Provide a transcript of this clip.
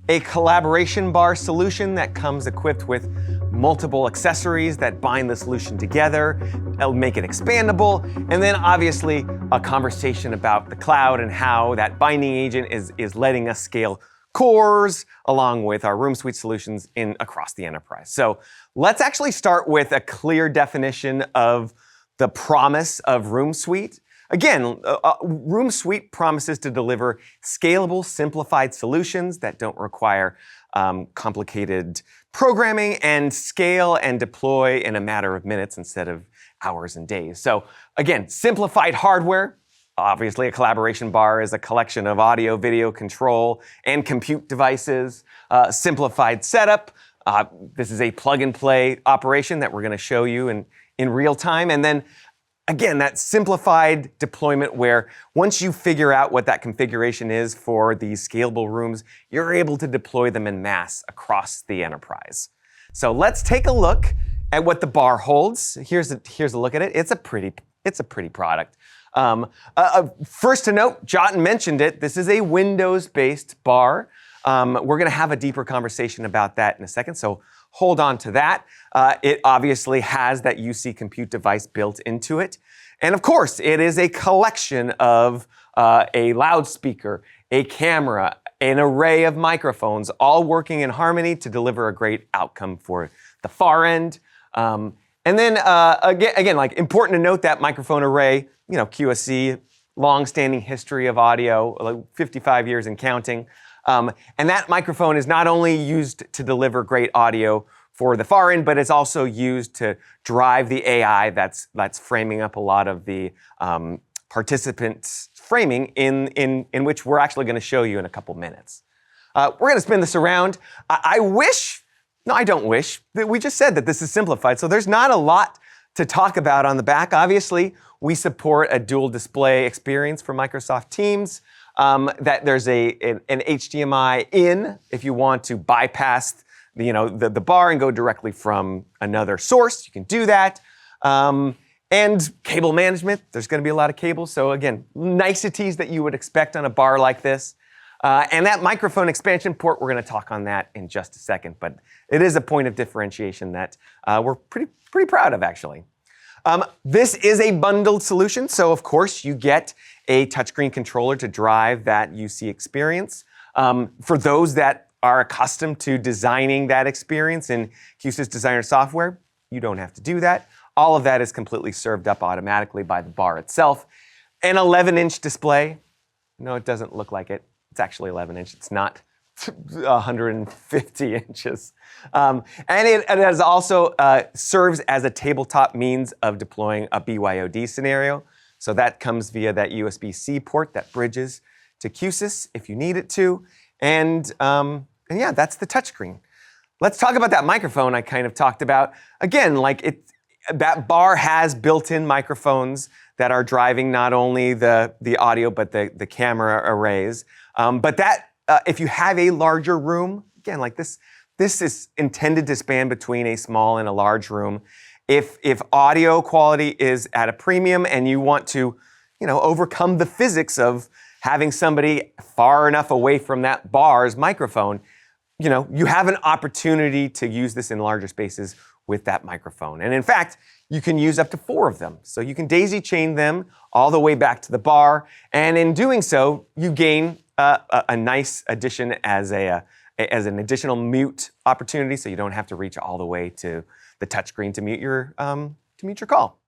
a collaboration bar solution that comes equipped with multiple accessories that bind the solution together, that'll make it expandable, and then obviously a conversation about the cloud and how that binding agent is letting us scale cores along with our RoomSuite solutions across the enterprise. So let's actually start with a clear definition of the promise of RoomSuite. Again, RoomSuite promises to deliver scalable, simplified solutions that don't require complicated programming and scale and deploy in a matter of minutes instead of hours and days. So again, simplified hardware. Obviously, a collaboration bar is a collection of audio, video control, and compute devices. Simplified setup. This is a plug-and-play operation that we're going to show you in real time. And then again, that simplified deployment where once you figure out what that configuration is for these scalable rooms, you're able to deploy them en masse across the enterprise. So let's take a look at what the bar holds. Here's a look at it. It's a pretty product. First to note, Jotin mentioned it. This is a Windows-based bar. We're going to have a deeper conversation about that in a second, so hold on to that. It obviously has that UC compute device built into it. And of course, it is a collection of a loudspeaker, a camera, an array of microphones, all working in harmony to deliver a great outcome for the far end. And then again, like important to note that microphone array, Q-SYS, long-standing history of audio, like 55 years and counting. And that microphone is not only used to deliver great audio for the far end, but it's also used to drive the AI that's framing up a lot of the participants' framing in which we're actually going to show you in a couple minutes. We're going to spin this around. I don't wish. We just said that this is simplified, so there's not a lot to talk about on the back. Obviously, we support a dual display experience for Microsoft Teams. That there's an HDMI in if you want to bypass the bar and go directly from another source. You can do that. And cable management, there's going to be a lot of cables. So again, niceties that you would expect on a bar like this. And that microphone expansion port, we're going to talk on that in just a second. But it is a point of differentiation that we're pretty proud of, actually. This is a bundled solution, so of course you get a touchscreen controller to drive that UC experience. For those that are accustomed to designing that experience in Q-SYS Designer software, you don't have to do that. All of that is completely served up automatically by the bar itself. An 11-inch display. No, it doesn't look like it. It's actually 11-inch. It's not 150 inches. And it has also serves as a tabletop means of deploying a BYOD scenario. So that comes via that USB-C port that bridges to Q-SYS if you need it to. And yeah, that's the touchscreen. Let's talk about that microphone I kind of talked about. Again, that bar has built-in microphones that are driving not only the audio, but the camera arrays. But that if you have a larger room, again, like this is intended to span between a small and a large room. If audio quality is at a premium and you want to, overcome the physics of having somebody far enough away from that bar's microphone, you have an opportunity to use this in larger spaces with that microphone. And in fact, you can use up to 4 of them. So you can daisy chain them all the way back to the bar. And in doing so, you gain a nice addition as an additional mute opportunity, so you don't have to reach all the way to the touchscreen to mute your call.